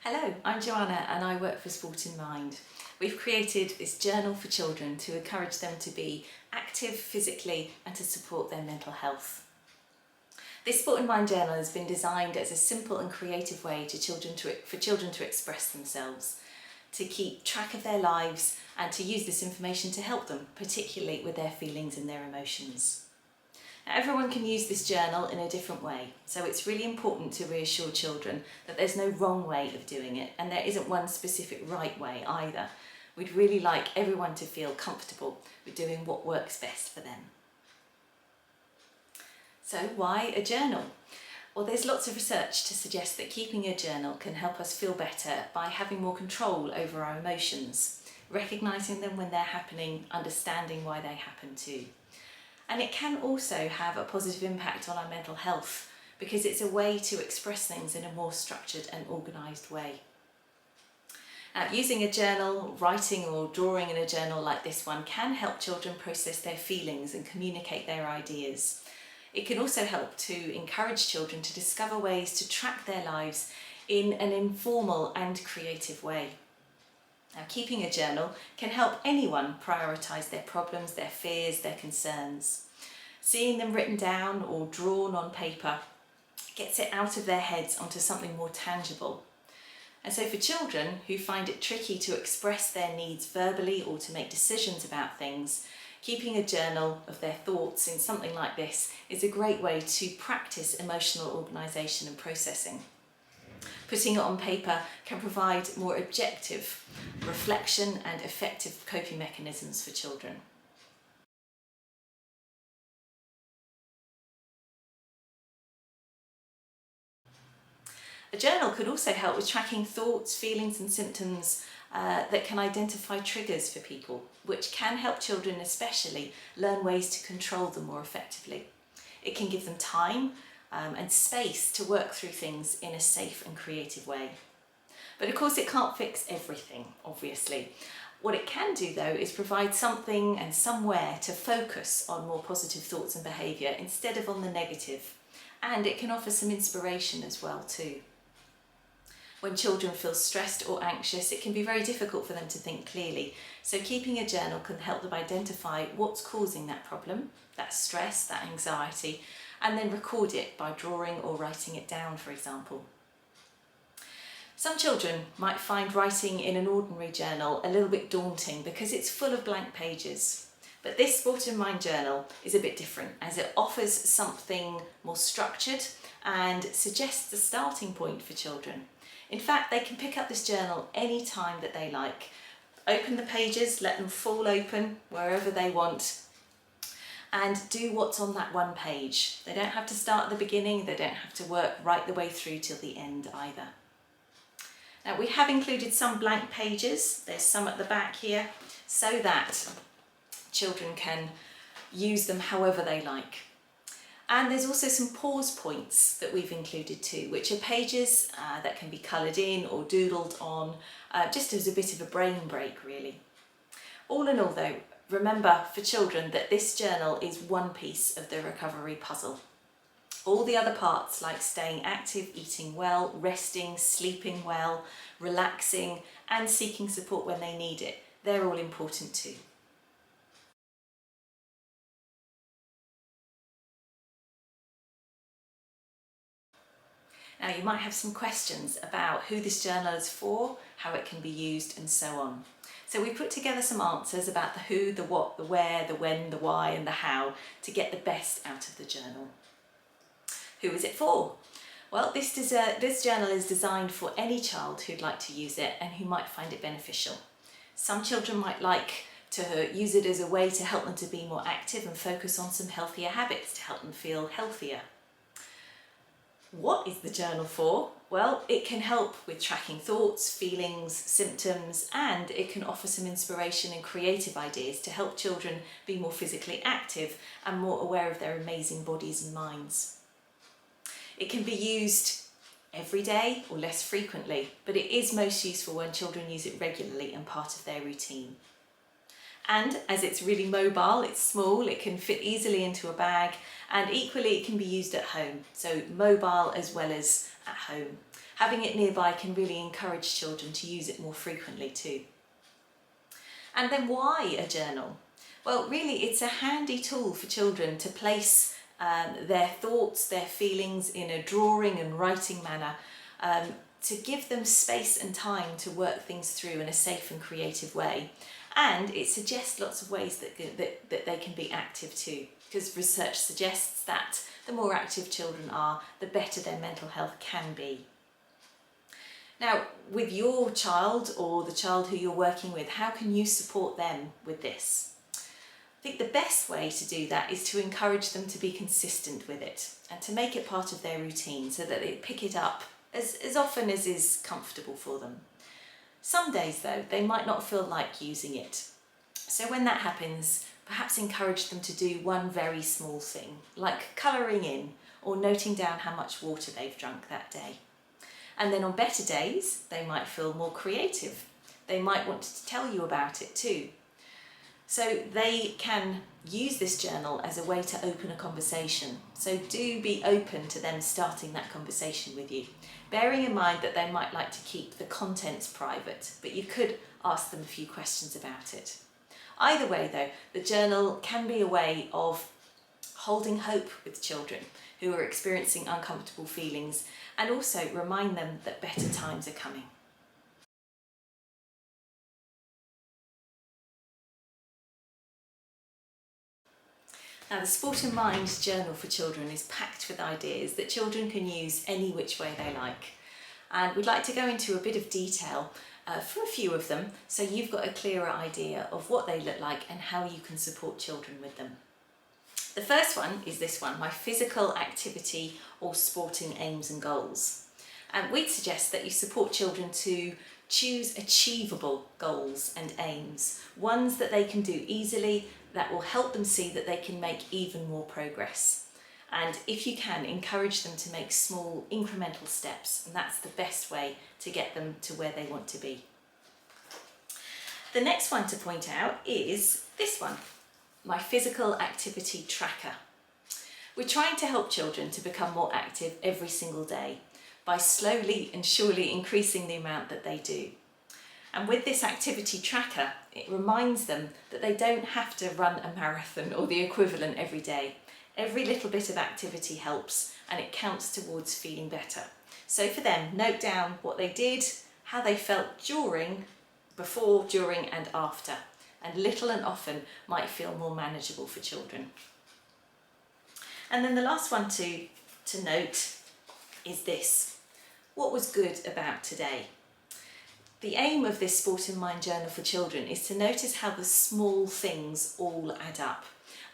Hello, I'm Joanna and I work for Sport in Mind. We've created this journal for children to encourage them to be active physically and to support their mental health. This Sport in Mind journal has been designed as a simple and creative way for children to express themselves, to keep track of their lives and to use this information to help them, particularly with their feelings and their emotions. Now, everyone can use this journal in a different way, so it's really important to reassure children that there's no wrong way of doing it and there isn't one specific right way either. We'd really like everyone to feel comfortable with doing what works best for them. So why a journal? Well, there's lots of research to suggest that keeping a journal can help us feel better by having more control over our emotions, recognising them when they're happening, understanding why they happen too. And it can also have a positive impact on our mental health because it's a way to express things in a more structured and organised way. Using a journal, writing or drawing in a journal like this one can help children process their feelings and communicate their ideas. It can also help to encourage children to discover ways to track their lives in an informal and creative way. Now, keeping a journal can help anyone prioritise their problems, their fears, their concerns. Seeing them written down or drawn on paper gets it out of their heads onto something more tangible. And so for children who find it tricky to express their needs verbally or to make decisions about things, keeping a journal of their thoughts in something like this is a great way to practice emotional organisation and processing. Putting it on paper can provide more objective reflection and effective coping mechanisms for children. A journal could also help with tracking thoughts, feelings and symptoms that can identify triggers for people, which can help children especially learn ways to control them more effectively. It can give them time and space to work through things in a safe and creative way. But of course it can't fix everything, obviously. What it can do though is provide something and somewhere to focus on more positive thoughts and behaviour instead of on the negative. And it can offer some inspiration as well too. When children feel stressed or anxious, it can be very difficult for them to think clearly. So keeping a journal can help them identify what's causing that problem, that stress, that anxiety, and then record it by drawing or writing it down, for example. Some children might find writing in an ordinary journal a little bit daunting because it's full of blank pages. But this Sport in Mind journal is a bit different as it offers something more structured and suggests a starting point for children. In fact, they can pick up this journal any time that they like. Open the pages, let them fall open wherever they want, and do what's on that one page. They don't have to start at the beginning, they don't have to work right the way through till the end either. Now, we have included some blank pages, there's some at the back here, so that children can use them however they like. And there's also some pause points that we've included too, which are pages that can be coloured in or doodled on, just as a bit of a brain break really. All in all though, remember for children that this journal is one piece of the recovery puzzle. All the other parts like staying active, eating well, resting, sleeping well, relaxing and seeking support when they need it, they're all important too. Now you might have some questions about who this journal is for, how it can be used and so on. So we put together some answers about the who, the what, the where, the when, the why and the how to get the best out of the journal. Who is it for? Well, this journal is designed for any child who'd like to use it and who might find it beneficial. Some children might like to use it as a way to help them to be more active and focus on some healthier habits to help them feel healthier. What is the journal for? Well, it can help with tracking thoughts, feelings, symptoms, and it can offer some inspiration and creative ideas to help children be more physically active and more aware of their amazing bodies and minds. It can be used every day or less frequently, but it is most useful when children use it regularly and part of their routine. And as it's really mobile, it's small, it can fit easily into a bag, and equally it can be used at home, so mobile as well as at home. Having it nearby can really encourage children to use it more frequently too. And then why a journal? Well, really it's a handy tool for children to place their thoughts, their feelings in a drawing and writing manner, to give them space and time to work things through in a safe and creative way. And it suggests lots of ways that they can be active too, because research suggests that the more active children are, the better their mental health can be. Now, with your child or the child who you're working with, how can you support them with this? I think the best way to do that is to encourage them to be consistent with it and to make it part of their routine so that they pick it up as often as is comfortable for them. Some days though, they might not feel like using it. So when that happens, perhaps encourage them to do one very small thing, like colouring in or noting down how much water they've drunk that day. And then on better days, they might feel more creative. They might want to tell you about it too. So they can use this journal as a way to open a conversation. So do be open to them starting that conversation with you, bearing in mind that they might like to keep the contents private, but you could ask them a few questions about it. Either way though, the journal can be a way of holding hope with children who are experiencing uncomfortable feelings, and also remind them that better times are coming. Now, the Sport in Mind journal for children is packed with ideas that children can use any which way they like. And we'd like to go into a bit of detail for a few of them, so you've got a clearer idea of what they look like and how you can support children with them. The first one is this one, my physical activity or sporting aims and goals. And we'd suggest that you support children to choose achievable goals and aims, ones that they can do easily, that will help them see that they can make even more progress. And if you can, encourage them to make small incremental steps, and that's the best way to get them to where they want to be. The next one to point out is this one, my physical activity tracker. We're trying to help children to become more active every single day by slowly and surely increasing the amount that they do. And with this activity tracker, it reminds them that they don't have to run a marathon or the equivalent every day. Every little bit of activity helps, and it counts towards feeling better. So for them, note down what they did, how they felt during, before, during and after. And little and often might feel more manageable for children. And then the last one to note is this. What was good about today? The aim of this Sport in Mind journal for children is to notice how the small things all add up.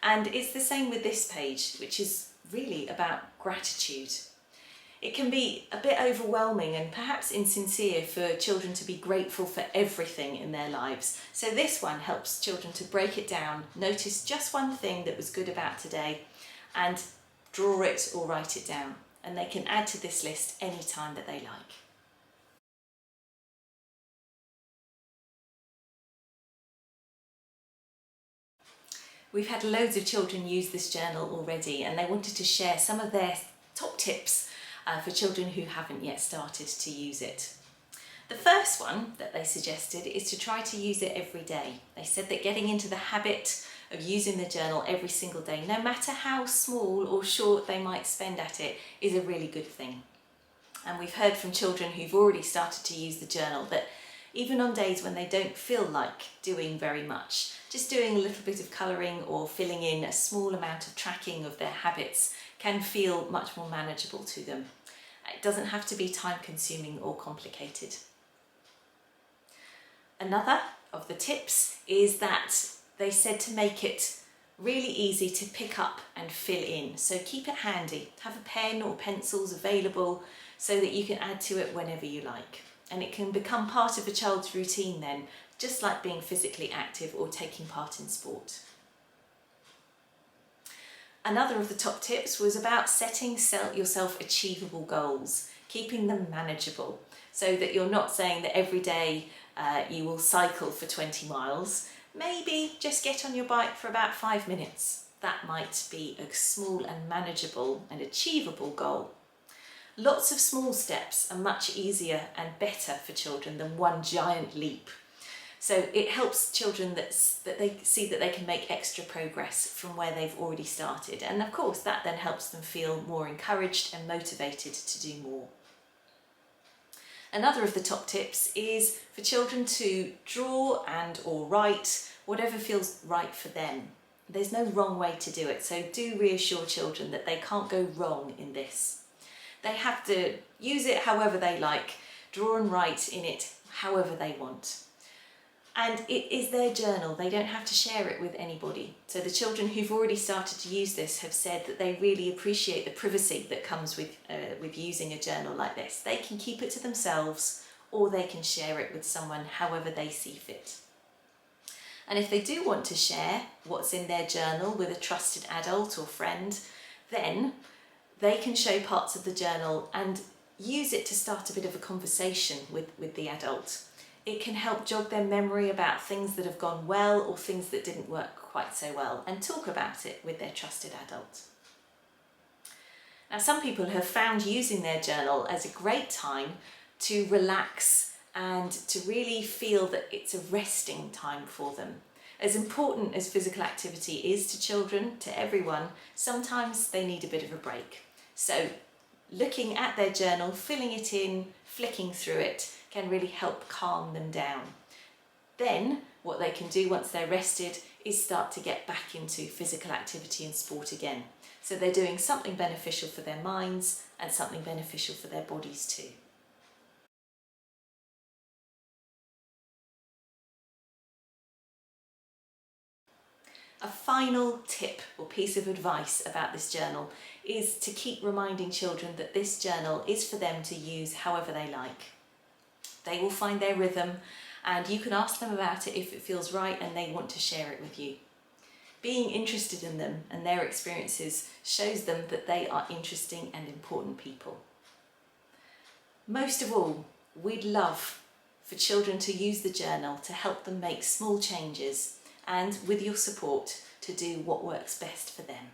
And it's the same with this page, which is really about gratitude. It can be a bit overwhelming and perhaps insincere for children to be grateful for everything in their lives. So this one helps children to break it down, notice just one thing that was good about today and draw it or write it down. And they can add to this list any time that they like. We've had loads of children use this journal already, and they wanted to share some of their top tips for children who haven't yet started to use it. The first one that they suggested is to try to use it every day. They said that getting into the habit of using the journal every single day, no matter how small or short they might spend at it, is a really good thing. And we've heard from children who've already started to use the journal that even on days when they don't feel like doing very much, just doing a little bit of colouring or filling in a small amount of tracking of their habits can feel much more manageable to them. It doesn't have to be time-consuming or complicated. Another of the tips is that they said to make it really easy to pick up and fill in. So keep it handy. Have a pen or pencils available so that you can add to it whenever you like. And it can become part of a child's routine then, just like being physically active or taking part in sport. Another of the top tips was about setting yourself achievable goals, keeping them manageable, so that you're not saying that every day you will cycle for 20 miles. Maybe just get on your bike for about 5 minutes. That might be a small and manageable and achievable goal. Lots of small steps are much easier and better for children than one giant leap. So it helps children that they see that they can make extra progress from where they've already started. And of course that then helps them feel more encouraged and motivated to do more. Another of the top tips is for children to draw and or write whatever feels right for them. There's no wrong way to do it, so do reassure children that they can't go wrong in this. They have to use it however they like, draw and write in it however they want. And it is their journal, they don't have to share it with anybody. So the children who've already started to use this have said that they really appreciate the privacy that comes with using a journal like this. They can keep it to themselves or they can share it with someone however they see fit. And if they do want to share what's in their journal with a trusted adult or friend, then they can show parts of the journal and use it to start a bit of a conversation with the adult. It can help jog their memory about things that have gone well or things that didn't work quite so well, and talk about it with their trusted adult. Now, some people have found using their journal as a great time to relax and to really feel that it's a resting time for them. As important as physical activity is to children, to everyone, sometimes they need a bit of a break. So looking at their journal, filling it in, flicking through it, can really help calm them down. Then what they can do once they're rested is start to get back into physical activity and sport again. So they're doing something beneficial for their minds and something beneficial for their bodies too. A final tip or piece of advice about this journal is to keep reminding children that this journal is for them to use however they like. They will find their rhythm and you can ask them about it if it feels right and they want to share it with you. Being interested in them and their experiences shows them that they are interesting and important people. Most of all, we'd love for children to use the journal to help them make small changes and, with your support, to do what works best for them.